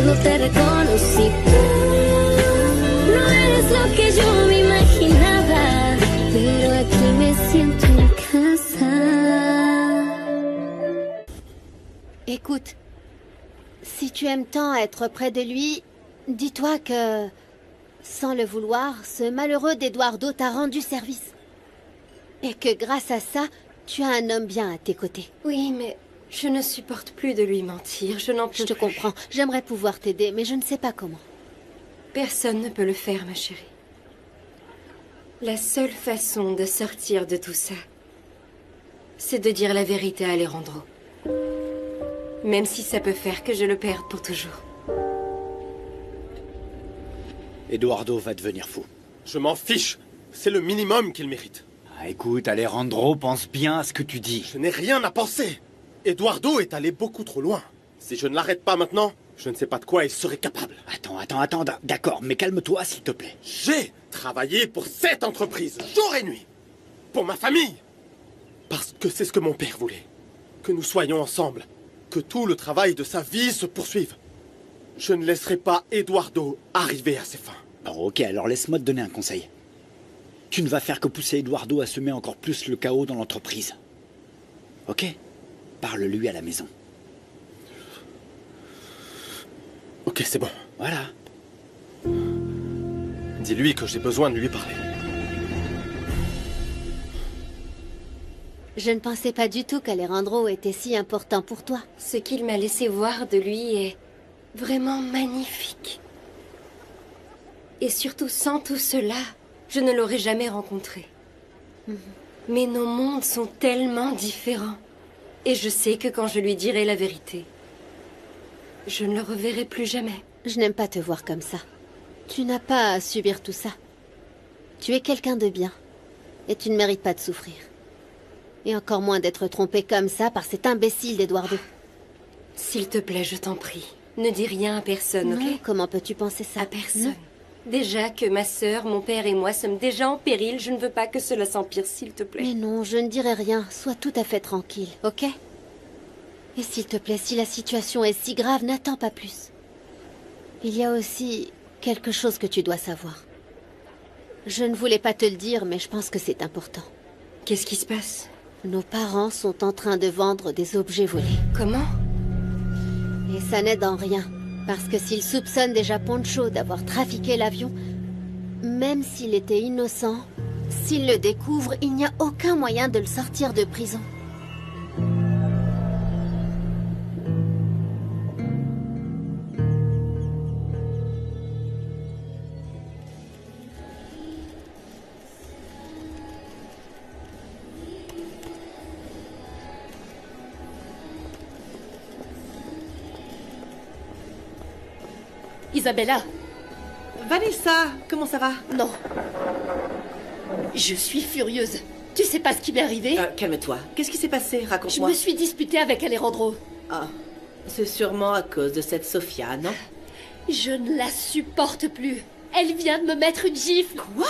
cuando te reconocí. No eres lo que yo me imaginaba, pero aquí me siento en casa. Écoute, si tu aimes tant être près de lui, dis-toi que, sans le vouloir, ce malheureux d'Eduardo t'a rendu service. Et que grâce à ça, tu as un homme bien à tes côtés. Oui, mais je ne supporte plus de lui mentir. Je n'en peux Je te plus. comprends. J'aimerais pouvoir t'aider, mais je ne sais pas comment. Personne ne peut le faire, ma chérie. La seule façon de sortir de tout ça, c'est de dire la vérité à Alejandro. Même si ça peut faire que je le perde pour toujours. Eduardo va devenir fou. Je m'en fiche. C'est le minimum qu'il mérite. Ah, écoute, Alejandro, pense bien à ce que tu dis. Je n'ai rien à penser. Eduardo est allé beaucoup trop loin. Si je ne l'arrête pas maintenant, je ne sais pas de quoi il serait capable. Attends, d'accord, mais calme-toi, s'il te plaît. J'ai travaillé pour cette entreprise, jour et nuit. Pour ma famille. Parce que c'est ce que mon père voulait. Que nous soyons ensemble. Que tout le travail de sa vie se poursuive. Je ne laisserai pas Eduardo arriver à ses fins. Bon, ok, alors laisse-moi te donner un conseil. Tu ne vas faire que pousser Eduardo à semer encore plus le chaos dans l'entreprise. Ok? Parle-lui à la maison. Ok, c'est bon. Voilà. Dis-lui que j'ai besoin de lui parler. Je ne pensais pas du tout qu'Alejandro était si important pour toi. Ce qu'il m'a laissé voir de lui est vraiment magnifique. Et surtout, sans tout cela, je ne l'aurais jamais rencontré. Mais nos mondes sont tellement différents. Et je sais que quand je lui dirai la vérité, je ne le reverrai plus jamais. Je n'aime pas te voir comme ça. Tu n'as pas à subir tout ça. Tu es quelqu'un de bien. Et tu ne mérites pas de souffrir. Et encore moins d'être trompé comme ça par cet imbécile d'Eduardo. S'il te plaît, je t'en prie, ne dis rien à personne, Non, ok? comment peux-tu penser ça? À personne. Non. Déjà que ma sœur, mon père et moi sommes déjà en péril, je ne veux pas que cela s'empire, s'il te plaît. Mais non, je ne dirai rien. Sois tout à fait tranquille, ok? Et s'il te plaît, si la situation est si grave, n'attends pas plus. Il y a aussi quelque chose que tu dois savoir. Je ne voulais pas te le dire, mais je pense que c'est important. Qu'est-ce qui se passe? Nos parents sont en train de vendre des objets volés. Comment? Et ça n'aide en rien. Parce que s'ils soupçonnent déjà Poncho d'avoir trafiqué l'avion, même s'il était innocent, s'ils le découvrent, il n'y a aucun moyen de le sortir de prison. Isabella! Vanessa, comment ça va? Non. Je suis furieuse. Tu sais pas ce qui m'est arrivé? Calme-toi. Qu'est-ce qui s'est passé? Je Raconte-moi. me suis disputée avec Alejandro. Ah, c'est sûrement à cause de cette Sofia, non? Je ne la supporte plus. Elle vient de me mettre une gifle. Quoi?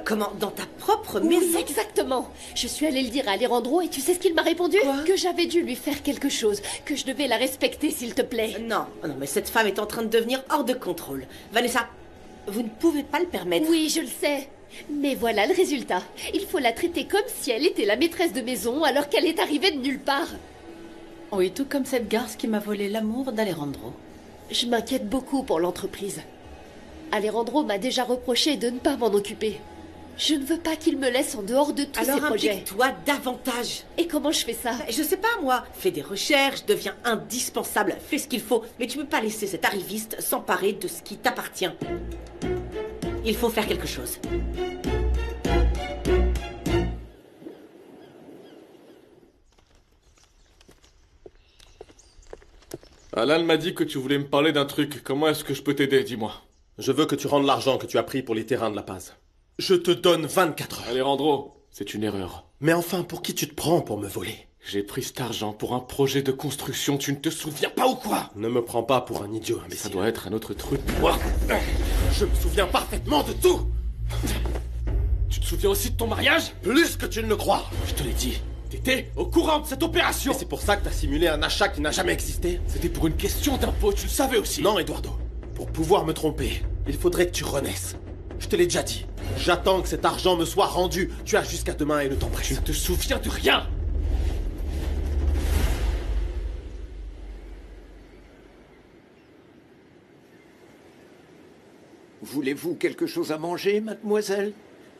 Comment? Dans ta propre Oui, maison? exactement. Je suis allée le dire à Alejandro et tu sais ce qu'il m'a répondu? Quoi? Que j'avais dû lui faire quelque chose. Que je devais la respecter, s'il te plaît. Non, mais cette femme est en train de devenir hors de contrôle. Vanessa, vous ne pouvez pas le permettre. Oui, je le sais. Mais voilà le résultat. Il faut la traiter comme si elle était la maîtresse de maison alors qu'elle est arrivée de nulle part. Oui, tout comme cette garce qui m'a volé l'amour d'Alejandro. Je m'inquiète beaucoup pour l'entreprise. Alejandro m'a déjà reproché de ne pas m'en occuper. Je ne veux pas qu'il me laisse en dehors de tous Alors ses projets. implique-toi davantage. Et comment je fais ça? Je sais pas, moi. Fais des recherches, deviens indispensable, fais ce qu'il faut. Mais tu peux pas laisser cet arriviste s'emparer de ce qui t'appartient. Il faut faire quelque chose. Alan m'a dit que tu voulais me parler d'un truc. Comment est-ce que je peux t'aider, dis-moi? Je veux que tu rendes l'argent que tu as pris pour les terrains de La Paz. Je te donne 24 heures. Alejandro, c'est une erreur. Mais enfin, pour qui tu te prends pour me voler? J'ai pris cet argent pour un projet de construction, tu ne te souviens pas ou quoi? Ne me prends pas pour un idiot, imbécile. Ça doit être un autre truc. Moi, Je me souviens parfaitement de tout. tu te souviens aussi de ton mariage? Plus que tu ne le crois. Je te l'ai dit, T'étais au courant de cette opération. Et c'est pour ça que t'as simulé un achat qui n'a jamais existé? C'était pour une question d'impôt, tu le savais aussi. Non, Eduardo. Pour pouvoir me tromper, il faudrait que tu renaisses. Je te l'ai déjà dit. J'attends que cet argent me soit rendu. Tu as jusqu'à demain et le temps presse. Tu ne te souviens de rien. Voulez-vous quelque chose à manger, mademoiselle?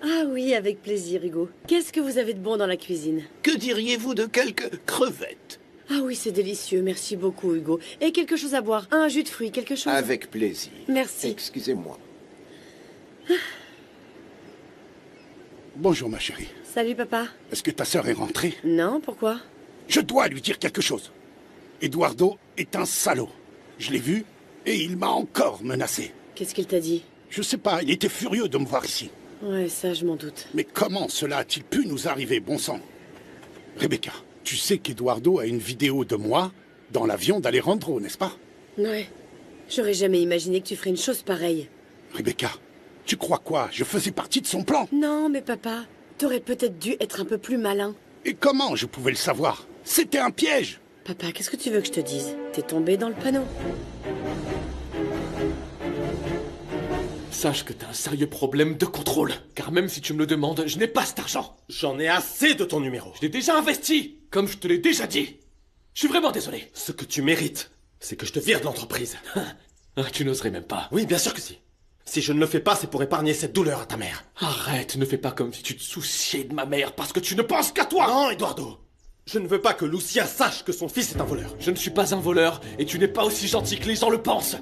Ah oui, avec plaisir, Hugo. Qu'est-ce que vous avez de bon dans la cuisine? Que diriez-vous de quelques crevettes? Ah oui, c'est délicieux, merci beaucoup, Hugo. Et quelque chose à boire? Un jus de fruits, quelque chose? Avec plaisir. Merci. Excusez-moi. Bonjour, ma chérie. Salut, papa. Est-ce que ta sœur est rentrée? Non, pourquoi? Je dois lui dire quelque chose. Eduardo est un salaud. Je l'ai vu et il m'a encore menacé. Qu'est-ce qu'il t'a dit? Je sais pas, il était furieux de me voir ici. Ouais, ça, je m'en doute. Mais comment cela a-t-il pu nous arriver, bon sang? Rebecca, tu sais qu'Eduardo a une vidéo de moi dans l'avion d'Alejandro, n'est-ce pas? Ouais. J'aurais jamais imaginé que tu ferais une chose pareille. Rebecca, tu crois quoi? Je faisais partie de son plan. Non, mais papa, t'aurais peut-être dû être un peu plus malin. Et comment je pouvais le savoir? C'était un piège. Papa, qu'est-ce que tu veux que je te dise? T'es tombé dans le panneau. Sache que t'as un sérieux problème de contrôle. Car même si tu me le demandes, je n'ai pas cet argent. J'en ai assez de ton numéro. Je l'ai déjà investi, comme je te l'ai déjà dit. Je suis vraiment désolé. Ce que tu mérites, c'est que je te vire de l'entreprise. Ah, tu n'oserais même pas. Oui, bien sûr que si. Si je ne le fais pas, c'est pour épargner cette douleur à ta mère. Arrête, ne fais pas comme si tu te souciais de ma mère parce que tu ne penses qu'à toi. Non, Eduardo. Je ne veux pas que Lucia sache que son fils est un voleur. Je ne suis pas un voleur et tu n'es pas aussi gentil que les gens le pensent.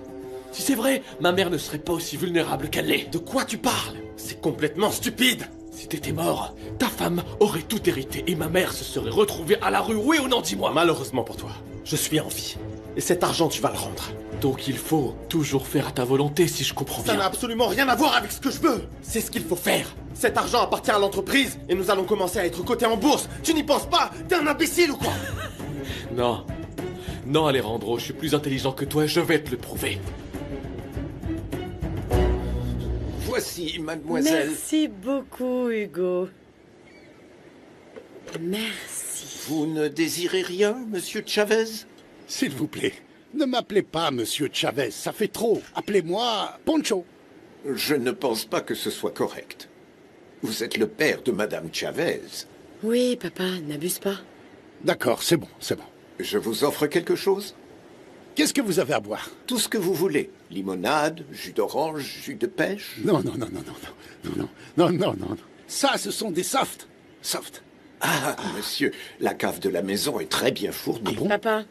Si c'est vrai, ma mère ne serait pas aussi vulnérable qu'elle l'est. De quoi tu parles? C'est complètement stupide. Si t'étais mort, ta femme aurait tout hérité et ma mère se serait retrouvée à la rue. Oui ou non, dis-moi? Malheureusement pour toi, je suis en vie. Et cet argent, tu vas le rendre. Donc il faut toujours faire à ta volonté, si je comprends bien. Ça n'a absolument rien à voir avec ce que je veux. C'est ce qu'il faut faire. Cet argent appartient à l'entreprise et nous allons commencer à être cotés en bourse. Tu n'y penses pas? T'es un imbécile ou quoi? Non. Non, Alejandro, je suis plus intelligent que toi et je vais te le prouver. Voici, mademoiselle. Merci beaucoup, Hugo. Merci. Vous ne désirez rien, monsieur Chavez? S'il vous plaît, ne m'appelez pas monsieur Chavez, ça fait trop. Appelez-moi Poncho. Je ne pense pas que ce soit correct. Vous êtes le père de madame Chavez. Oui, papa, n'abuse pas. D'accord, c'est bon, c'est bon. Je vous offre quelque chose? Qu'est-ce que vous avez à boire? Tout ce que vous voulez. Limonade, jus d'orange, jus de pêche. Non, non, non, non, non, non, non, non, non, non. Ça, ce sont des softs. Soft. Ah, monsieur, la cave de la maison est très bien fournie. Ah bon? Papa.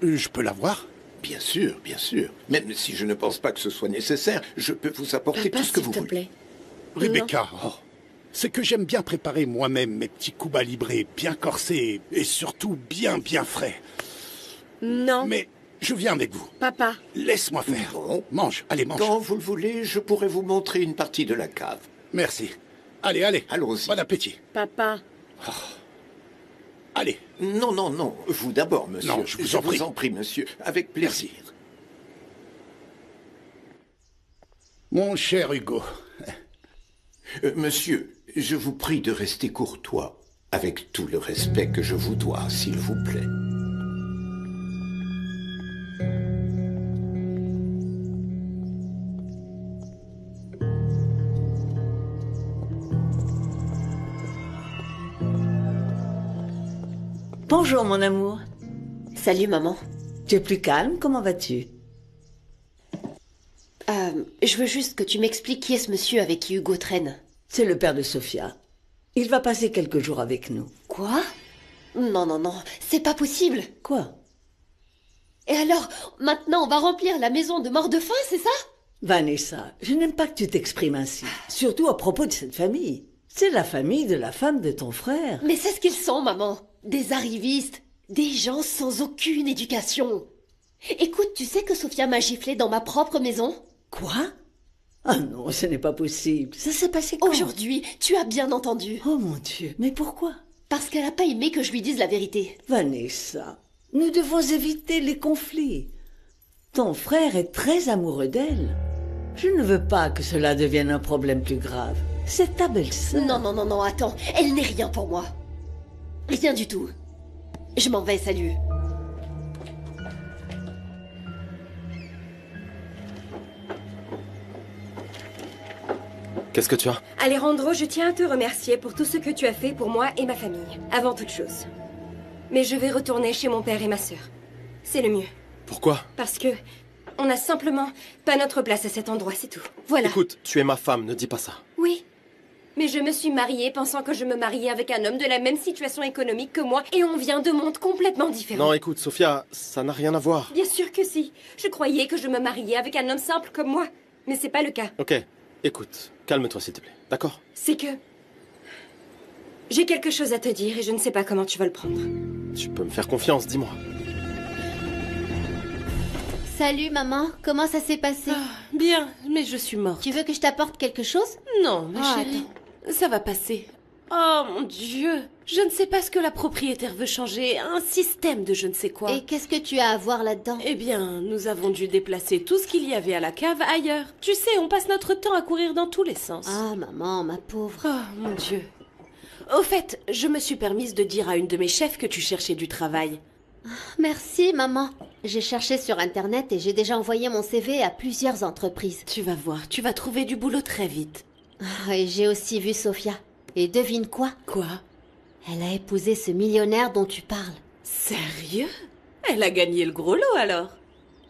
Je peux l'avoir? Bien sûr, bien sûr. Même si je ne pense pas que ce soit nécessaire, je peux vous apporter Papa, tout ce que s'il vous te voulez. plaît. Rebecca, oh, c'est que j'aime bien préparer moi-même mes petits coups librés, bien corsés et surtout bien frais. Non. Mais je viens avec vous. Papa. Laisse-moi faire. Bon. Mange, allez, mange. Quand vous le voulez, je pourrais vous montrer une partie de la cave. Merci. Allez, allez. Allons-y. Bon appétit. Papa. Allez. Non, non, non. Vous d'abord, monsieur. Non, je vous en prie. monsieur. Avec plaisir. Mon cher Hugo. Monsieur, je vous prie de rester courtois, avec tout le respect que je vous dois, s'il vous plaît. Bonjour mon amour. Salut maman. Tu es plus calme, comment vas-tu? Je veux juste que tu m'expliques qui est ce monsieur avec qui Hugo traîne. C'est le père de Sophia. Il va passer quelques jours avec nous. Quoi? Non, non, non, c'est pas possible. Quoi? Et alors, maintenant on va remplir la maison de morts de faim, c'est ça? Vanessa, je n'aime pas que tu t'exprimes ainsi. Surtout à propos de cette famille. C'est la famille de la femme de ton frère. Mais c'est ce qu'ils sont, maman. Des arrivistes. Des gens sans aucune éducation. Écoute, tu sais que Sophia m'a giflé dans ma propre maison? Quoi? Ah non, ce n'est pas possible. Ça s'est passé quand? Aujourd'hui, tu as bien entendu. Oh mon Dieu, mais pourquoi? Parce qu'elle n'a pas aimé que je lui dise la vérité. Vanessa, nous devons éviter les conflits. Ton frère est très amoureux d'elle. Je ne veux pas que cela devienne un problème plus grave. C'est ta belle-sœur. Non, non, non, non, attends. Elle n'est rien pour moi. Rien du tout. Je m'en vais, salut. Qu'est-ce que tu as? Alejandro, je tiens à te remercier pour tout ce que tu as fait pour moi et ma famille, avant toute chose. Mais je vais retourner chez mon père et ma sœur. C'est le mieux. Pourquoi? Parce que on n'a simplement pas notre place à cet endroit, c'est tout. Voilà. Écoute, tu es ma femme, ne dis pas ça. Oui. Mais je me suis mariée pensant que je me mariais avec un homme de la même situation économique que moi et on vient de mondes complètement différents. Non, écoute, Sophia, ça n'a rien à voir. Bien sûr que si. Je croyais que je me mariais avec un homme simple comme moi. Mais c'est pas le cas. Ok, écoute, calme-toi s'il te plaît, d'accord? C'est que... j'ai quelque chose à te dire et je ne sais pas comment tu vas le prendre. Tu peux me faire confiance, dis-moi. Salut maman, comment ça s'est passé? Bien, mais je suis morte. Tu veux que je t'apporte quelque chose? Non, ma chérie. Ça va passer. Oh mon Dieu. Je ne sais pas ce que la propriétaire veut changer. Un système de je ne sais quoi. Et qu'est-ce que tu as à voir là-dedans? Eh bien, nous avons dû déplacer tout ce qu'il y avait à la cave ailleurs. Tu sais, on passe notre temps à courir dans tous les sens. Ah maman, ma pauvre. Oh mon Dieu. Au fait, je me suis permise de dire à une de mes chefs que tu cherchais du travail. Merci maman. J'ai cherché sur internet et j'ai déjà envoyé mon CV à plusieurs entreprises. Tu vas voir, tu vas trouver du boulot très vite. Et j'ai aussi vu Sophia. Et devine quoi? Quoi? Elle a épousé ce millionnaire dont tu parles. Sérieux? Elle a gagné le gros lot alors?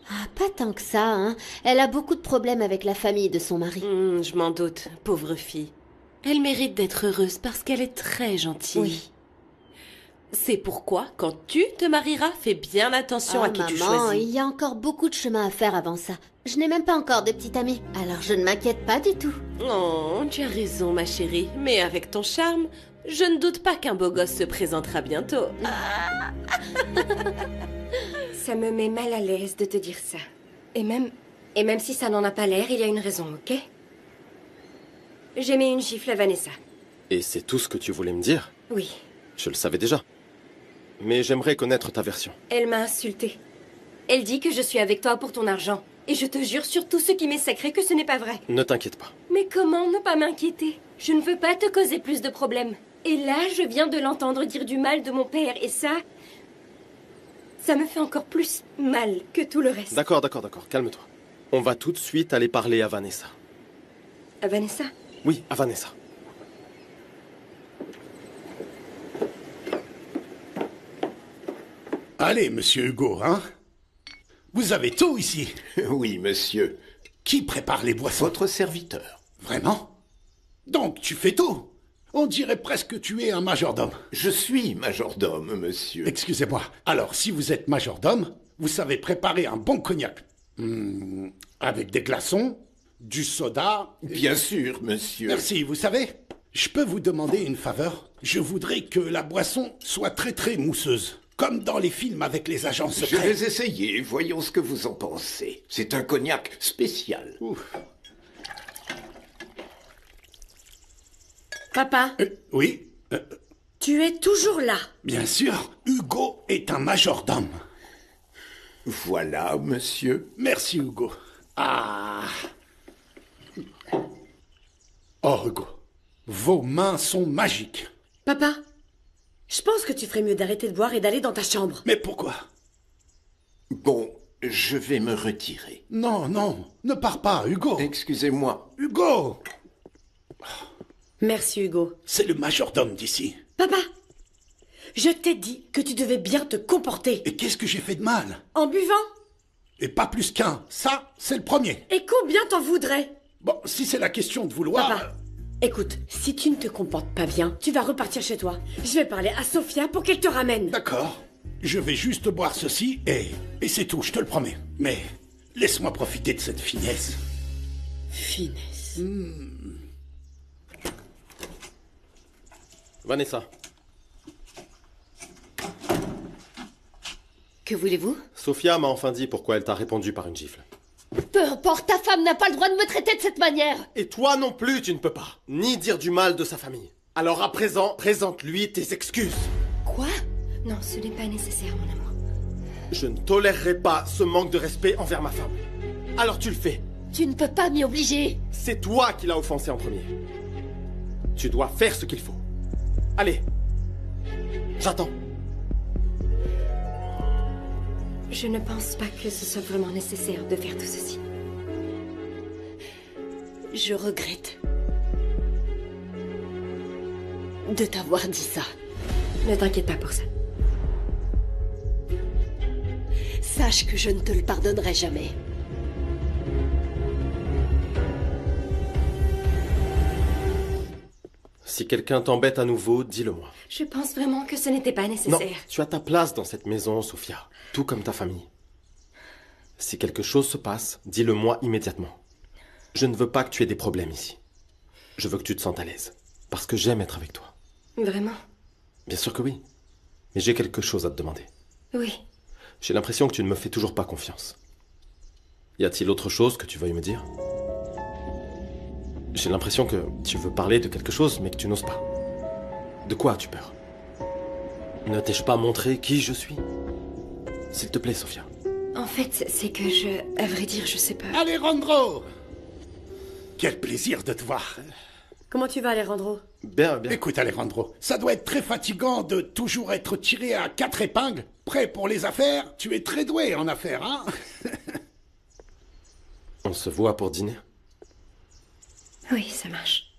Ah, pas tant que ça, hein. Elle a beaucoup de problèmes avec la famille de son mari. Je m'en doute, pauvre fille. Elle mérite d'être heureuse parce qu'elle est très gentille. Oui. C'est pourquoi, quand tu te marieras, fais bien attention à qui tu maman, choisis. il y a encore beaucoup de chemin à faire avant ça. Je n'ai même pas encore de petite amie, alors je ne m'inquiète pas du tout. Oh, tu as raison, ma chérie. Mais avec ton charme, je ne doute pas qu'un beau gosse se présentera bientôt. Ça me met mal à l'aise de te dire ça. Et même si ça n'en a pas l'air, il y a une raison, ok? J'ai mis une gifle à Vanessa. Et c'est tout ce que tu voulais me dire? Oui. Je le savais déjà. Mais j'aimerais connaître ta version. Elle m'a insultée. Elle dit que je suis avec toi pour ton argent. Et je te jure sur tout ce qui m'est sacré que ce n'est pas vrai. Ne t'inquiète pas. Mais comment ne pas m'inquiéter? Je ne veux pas te causer plus de problèmes. Et là, je viens de l'entendre dire du mal de mon père. Et ça me fait encore plus mal que tout le reste. D'accord, calme-toi. On va tout de suite aller parler à Vanessa. À Vanessa? Oui, à Vanessa. Allez, monsieur Hugo, hein? Vous avez tout ici? Oui, monsieur. Qui prépare les boissons? Votre serviteur. Vraiment? Donc tu fais tout? On dirait presque que tu es un majordome. Je suis majordome, monsieur. Excusez-moi. Alors, si vous êtes majordome, vous savez préparer un bon cognac. Avec des glaçons, du soda... Bien sûr, monsieur. Merci, vous savez, je peux vous demander une faveur? Je voudrais que la boisson soit très très mousseuse. Comme dans les films avec les agents secrets. Je vais essayer, voyons ce que vous en pensez. C'est un cognac spécial. Ouf. Papa? Oui? Tu es toujours là? Bien sûr, Hugo est un majordome. Voilà, monsieur. Merci, Hugo. Ah. Oh, Hugo, vos mains sont magiques. Papa, je pense que tu ferais mieux d'arrêter de boire et d'aller dans ta chambre. Mais pourquoi? Bon, je vais me retirer. Non, ne pars pas, Hugo. Excusez-moi. Hugo! Merci, Hugo. C'est le majordome d'ici. Papa, je t'ai dit que tu devais bien te comporter. Et qu'est-ce que j'ai fait de mal? En buvant? Et pas plus qu'un. Ça, c'est le premier. Et combien t'en voudrais? Bon, si c'est la question de vouloir... Papa, écoute, si tu ne te comportes pas bien, tu vas repartir chez toi. Je vais parler à Sophia pour qu'elle te ramène. D'accord. Je vais juste boire ceci et c'est tout, je te le promets. Mais laisse-moi profiter de cette finesse. Finesse. Vanessa. Que voulez-vous? Sophia m'a enfin dit pourquoi elle t'a répondu par une gifle. Peu importe, ta femme n'a pas le droit de me traiter de cette manière. Et toi non plus, tu ne peux pas. Ni dire du mal de sa famille. Alors à présent, présente-lui tes excuses. Quoi? Non, ce n'est pas nécessaire, mon amour. Je ne tolérerai pas ce manque de respect envers ma femme. Alors tu le fais. Tu ne peux pas m'y obliger. C'est toi qui l'as offensé en premier. Tu dois faire ce qu'il faut. Allez. J'attends. Je ne pense pas que ce soit vraiment nécessaire de faire tout ceci. Je regrette de t'avoir dit ça. Ne t'inquiète pas pour ça. Sache que je ne te le pardonnerai jamais. Si quelqu'un t'embête à nouveau, dis-le-moi. Je pense vraiment que ce n'était pas Non, nécessaire. tu as ta place dans cette maison, Sophia. Tout comme ta famille. Si quelque chose se passe, dis-le-moi immédiatement. Je ne veux pas que tu aies des problèmes ici. Je veux que tu te sentes à l'aise. Parce que j'aime être avec toi. Vraiment? Bien sûr que oui. Mais j'ai quelque chose à te demander. Oui. J'ai l'impression que tu ne me fais toujours pas confiance. Y a-t-il autre chose que tu veuilles me dire? J'ai l'impression que tu veux parler de quelque chose, mais que tu n'oses pas. De quoi as-tu peur? Ne t'ai-je pas montré qui je suis? S'il te plaît, Sophia. En fait, c'est que à vrai dire, je sais pas. Alejandro! Quel plaisir de te voir. Comment tu vas, Alejandro? Bien, bien. Écoute, Alejandro, ça doit être très fatigant de toujours être tiré à 4 épingles. Prêt pour les affaires? Tu es très doué en affaires, hein? On se voit pour dîner? Oui, ça marche.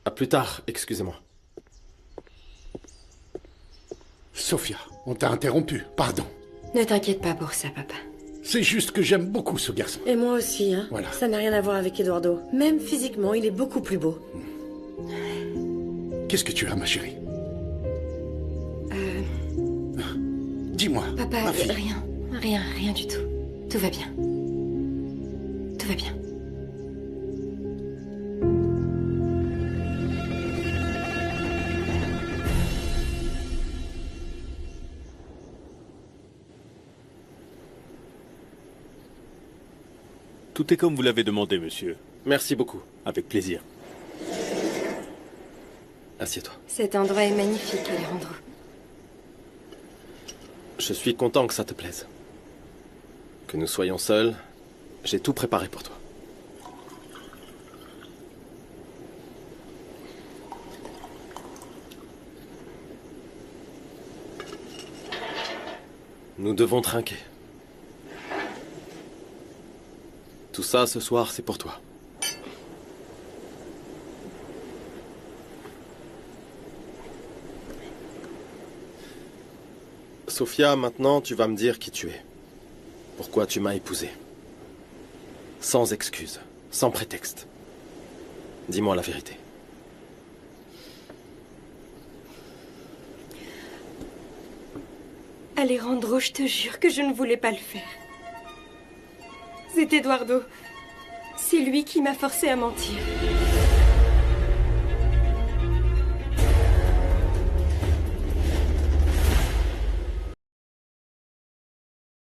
À plus tard, excusez-moi. Sophia, on t'a interrompu, pardon. Ne t'inquiète pas pour ça, papa. C'est juste que j'aime beaucoup ce garçon. Et moi aussi, hein. Voilà. Ça n'a rien à voir avec Eduardo. Même physiquement, il est beaucoup plus beau. Qu'est-ce que tu as, ma chérie? Dis-moi, Papa, ma fille. rien du tout. Tout va bien. Tout va bien. Tout est comme vous l'avez demandé, monsieur. Merci beaucoup. Avec plaisir. Assieds-toi. Cet endroit est magnifique, Alejandro. Je suis content que ça te plaise. Que nous soyons seuls, j'ai tout préparé pour toi. Nous devons trinquer. Tout ça, ce soir, c'est pour toi. Sophia, maintenant, tu vas me dire qui tu es. Pourquoi tu m'as épousée. Sans excuse, sans prétexte. Dis-moi la vérité. Alejandro, je te jure que je ne voulais pas le faire. C'est Eduardo. C'est lui qui m'a forcé à mentir.